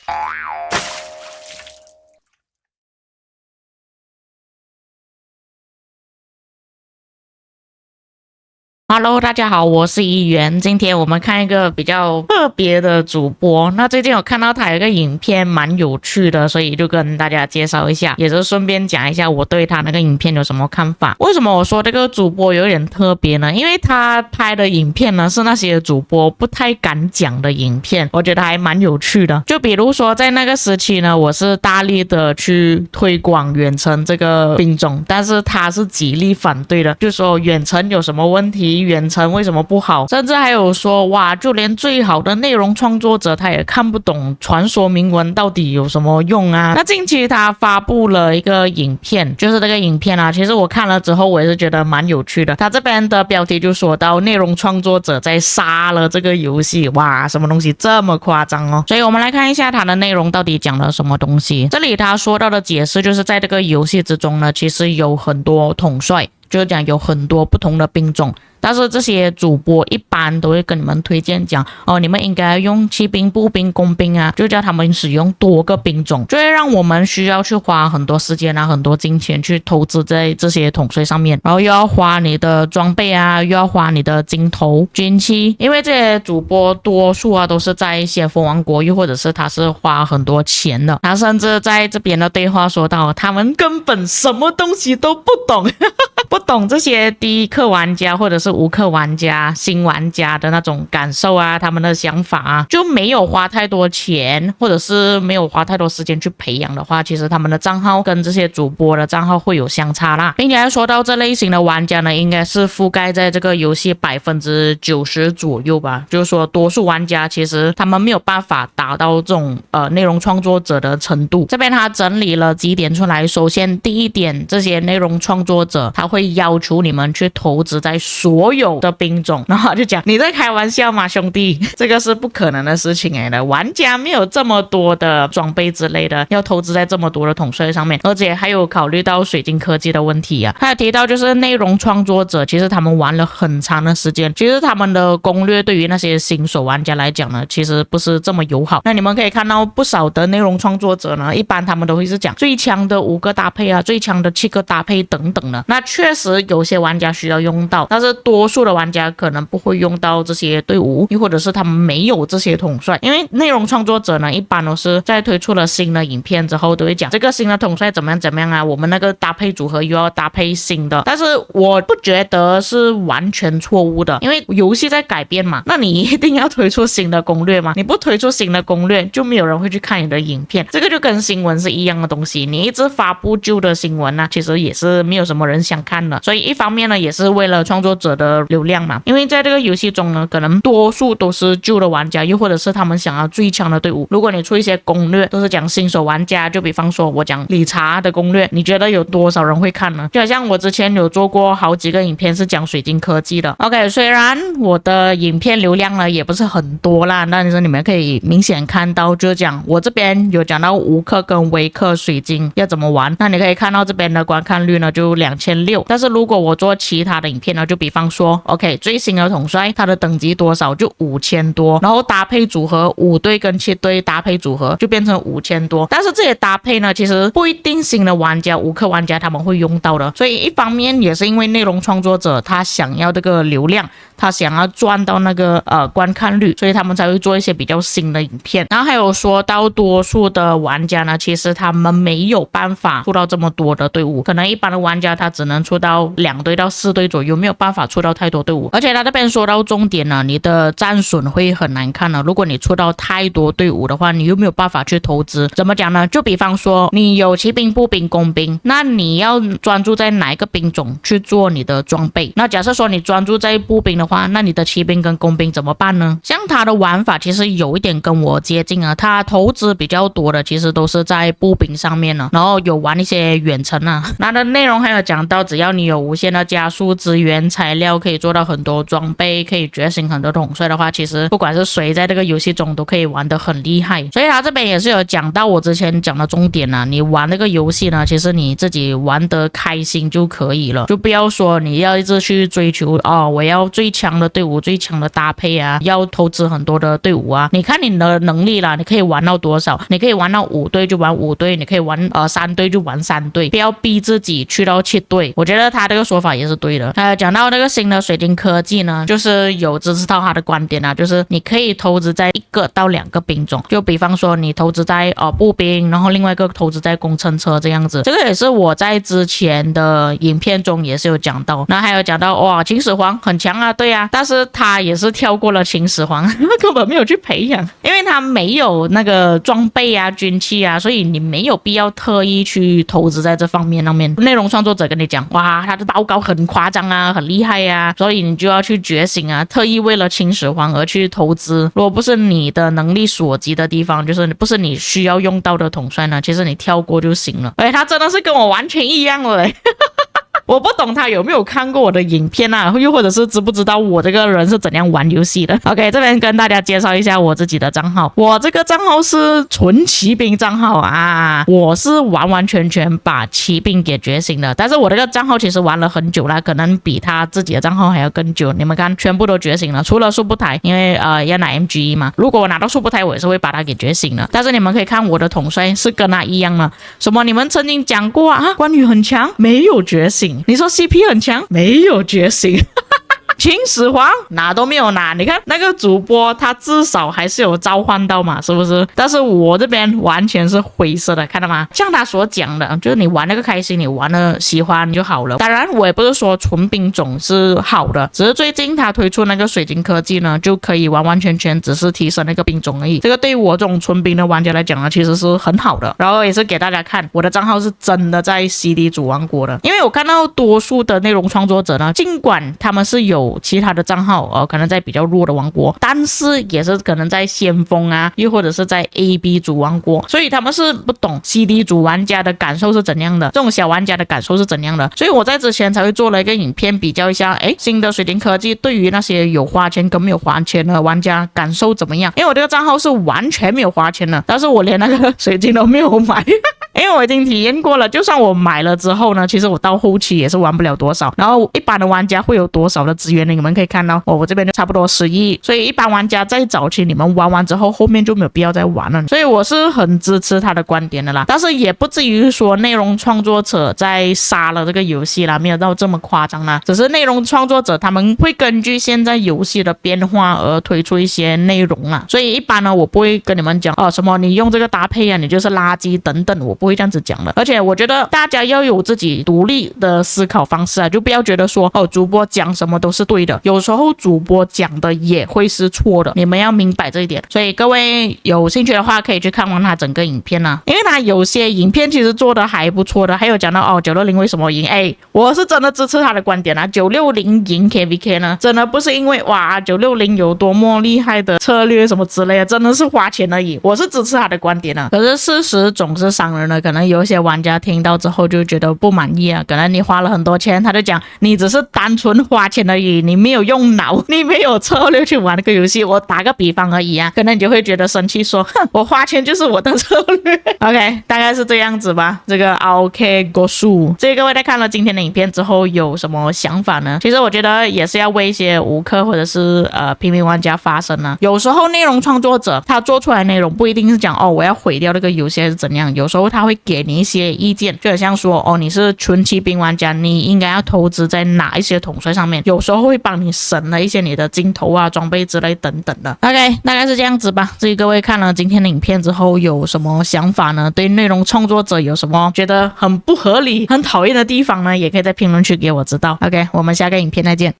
Hello，大家好，我是议员。今天我们看一个比较特别的主播。那最近有看到他有一个影片蛮有趣的，所以就跟大家介绍一下，也是顺便讲一下我对他那个影片有什么看法。为什么我说这个主播有点特别呢？因为他拍的影片呢是那些主播不太敢讲的影片，我觉得还蛮有趣的。就比如说在那个时期呢，我是大力的去推广远程这个兵种，但是他是极力反对的，就说远程有什么问题。远程为什么不好？甚至还有说，哇，就连最好的内容创作者他也看不懂传说铭文到底有什么用啊。那近期他发布了一个影片，就是这个影片啊，其实我看了之后我也是觉得蛮有趣的。他这边的标题就说到内容创作者在杀了这个游戏，哇，什么东西这么夸张哦？所以我们来看一下他的内容到底讲了什么东西。这里他说到的解释就是在这个游戏之中呢，其实有很多统帅，就是讲有很多不同的兵种。但是这些主播一般都会跟你们推荐讲，你们应该用骑兵、步兵、工兵啊，就叫他们使用多个兵种，就会让我们需要去花很多时间啊、很多金钱去投资在这些统帅上面，然后又要花你的装备啊，又要花你的金头、军器，因为这些主播多数啊都是在先锋王国，又或者是他是花很多钱的，他甚至在这边的对话说到，他们根本什么东西都不懂，不懂这些第一课玩家或者是无氪玩家、新玩家的那种感受啊，他们的想法啊，就没有花太多钱，或者是没有花太多时间去培养的话，其实他们的账号跟这些主播的账号会有相差啦。并且说到这类型的玩家呢，应该是覆盖在这个游戏90%左右吧，就是说多数玩家其实他们没有办法达到这种内容创作者的程度。这边他整理了几点出来，首先第一点，这些内容创作者他会要求你们去投资在所有的兵种，然后就讲你在开玩笑吗，兄弟？这个是不可能的事情来的，玩家没有这么多的装备之类的，要投资在这么多的统帅上面，而且还有考虑到水晶科技的问题啊。他有提到就是内容创作者，其实他们玩了很长的时间，其实他们的攻略对于那些新手玩家来讲呢，其实不是这么友好。那你们可以看到不少的内容创作者呢，一般他们都会是讲最强的5个搭配啊，最强的7个搭配等等的。那确实有些玩家需要用到，但是多数的玩家可能不会用到这些队伍，又或者是他们没有这些统帅。因为内容创作者呢，一般都是在推出了新的影片之后，都会讲这个新的统帅怎么样怎么样啊，我们那个搭配组合又要搭配新的。但是我不觉得是完全错误的，因为游戏在改变嘛，那你一定要推出新的攻略嘛，你不推出新的攻略，就没有人会去看你的影片。这个就跟新闻是一样的东西，你一直发布旧的新闻啊，其实也是没有什么人想看的。所以一方面呢，也是为了创作者的流量嘛，因为在这个游戏中呢，可能多数都是旧的玩家，又或者是他们想要最强的队伍。如果你出一些攻略都是讲新手玩家，就比方说我讲理查的攻略，你觉得有多少人会看呢？就好像我之前有做过好几个影片是讲水晶科技的。OK， 虽然我的影片流量呢也不是很多啦，但是你们可以明显看到，就是讲我这边有讲到无氪跟微氪水晶要怎么玩，那你可以看到这边的观看率呢就2600，但是如果我做其他的影片呢，就比方说 OK 最新的统帅他的等级多少就5000多，然后搭配组合5队跟7队搭配组合就变成5000多，但是这些搭配呢其实不一定新的玩家无氪玩家他们会用到的。所以一方面也是因为内容创作者他想要这个流量，他想要赚到那个观看率，所以他们才会做一些比较新的影片。然后还有说到多数的玩家呢，其实他们没有办法出到这么多的队伍，可能一般的玩家他只能出到2队到4队左右，没有办法出到太多队伍。而且他这边说到重点呢，你的战损会很难看了。如果你出到太多队伍的话，你又没有办法去投资。怎么讲呢？就比方说你有骑兵、步兵、工兵，那你要专注在哪一个兵种去做你的装备？那假设说你专注在步兵的话，那你的骑兵跟工兵怎么办呢？像他的玩法其实有一点跟我接近啊，他投资比较多的其实都是在步兵上面呢，然后有玩一些远程啊。那的内容还有讲到，只要你有无限的加速资源材料，可以做到很多装备，可以觉醒很多统帅的话，其实不管是谁在这个游戏中都可以玩得很厉害。所以他这边也是有讲到我之前讲的重点啊，你玩那个游戏呢，其实你自己玩得开心就可以了，就不要说你要一直去追求我要最强的队伍、最强的搭配啊，要投资很多的队伍啊。你看你的能力啦，你可以玩到多少，你可以玩到5队就玩5队，你可以玩3队就玩3队，不要逼自己去到7队。我觉得他这个说法也是对的。讲到那个新的水晶科技呢，就是有支持到他的观点啊，就是你可以投资在1个到2个兵种，就比方说你投资在步兵，然后另外一个投资在工程车这样子。这个也是我在之前的影片中也是有讲到，那还有讲到哇秦始皇很强啊，对啊，但是他也是跳过了秦始皇根本没有去培养，因为他没有那个装备啊军器啊，所以你没有必要特意去投资在这方面上面。内容创作者跟你讲哇他的刀高很夸张啊，很厉害啊，所以你就要去觉醒啊，特意为了秦始皇而去投资。如果不是你的能力所及的地方，就是不是你需要用到的统帅呢，其实你跳过就行了。他真的是跟我完全一样了嘞我不懂他有没有看过我的影片啊，又或者是知不知道我这个人是怎样玩游戏的。OK， 这边跟大家介绍一下我自己的账号。我这个账号是纯骑兵账号啊，我是完完全全把骑兵给觉醒的。但是我这个账号其实玩了很久了，可能比他自己的账号还要更久。你们看，全部都觉醒了，除了速步台，因为要拿 MG 嘛。如果我拿到速步台，我也是会把它给觉醒的。但是你们可以看我的统帅是跟他一样的。什么？你们曾经讲过啊，关羽很强，没有觉醒。你说 CP 很强，没有觉醒秦始皇拿都没有拿，你看那个主播他至少还是有召唤到嘛，是不是？但是我这边完全是灰色的，看到吗？像他所讲的，就是你玩那个开心，你玩的喜欢就好了。当然我也不是说纯兵种是好的，只是最近他推出那个水晶科技呢，就可以完完全全只是提升那个兵种而已。这个对于我这种纯兵的玩家来讲呢，其实是很好的。然后也是给大家看我的账号是真的在 CD 主王国的，因为我看到多数的内容创作者呢，尽管他们是有其他的账号可能在比较弱的王国，但是也是可能在先锋啊，又或者是在 AB 主王国，所以他们是不懂 CD 主玩家的感受是怎样的，这种小玩家的感受是怎样的。所以我在之前才会做了一个影片比较一下，新的水晶科技对于那些有花钱跟没有花钱的玩家感受怎么样。因为我这个账号是完全没有花钱的，但是我连那个水晶都没有买因为我已经体验过了，就算我买了之后呢，其实我到后期也是玩不了多少。然后一般的玩家会有多少的资源呢？你们可以看到我这边就差不多10亿，所以一般玩家在早期你们玩完之后，后面就没有必要再玩了。所以我是很支持他的观点的啦，但是也不至于说内容创作者在杀了这个游戏啦，没有到这么夸张啦。只是内容创作者他们会根据现在游戏的变化而推出一些内容啦，所以一般呢我不会跟你们讲什么你用这个搭配啊你就是垃圾等等，我不会这样子讲的。而且我觉得大家要有自己独立的思考方式啊，就不要觉得说主播讲什么都是对的，有时候主播讲的也会是错的，你们要明白这一点。所以各位有兴趣的话可以去看完他整个影片啊，因为他有些影片其实做的还不错的，还有讲到960为什么赢，我是真的支持他的观点啊。960赢 KVK 呢，真的不是因为哇960有多么厉害的策略什么之类的，真的是花钱而已，我是支持他的观点啊。可是事实总是伤人的，可能有一些玩家听到之后就觉得不满意啊，可能你花了很多钱，他就讲你只是单纯花钱而已，你没有用脑，你没有策略去玩那个游戏。我打个比方而已啊，可能你就会觉得生气说哼，我花钱就是我的策略OK， 大概是这样子吧。这个 OK 国术，所以各位在看了今天的影片之后有什么想法呢？其实我觉得也是要为一些无氪或者是平民玩家发声啊。有时候内容创作者他做出来的内容不一定是讲我要毁掉这个游戏还是怎样，有时候他会给你一些意见，就好像说你是纯骑兵玩家，你应该要投资在哪一些统帅上面，有时候会帮你省了一些你的镜头啊装备之类等等的。 OK， 大概是这样子吧。至于各位看了今天的影片之后有什么想法呢？对内容创作者有什么觉得很不合理很讨厌的地方呢？也可以在评论区给我知道。 OK， 我们下个影片再见。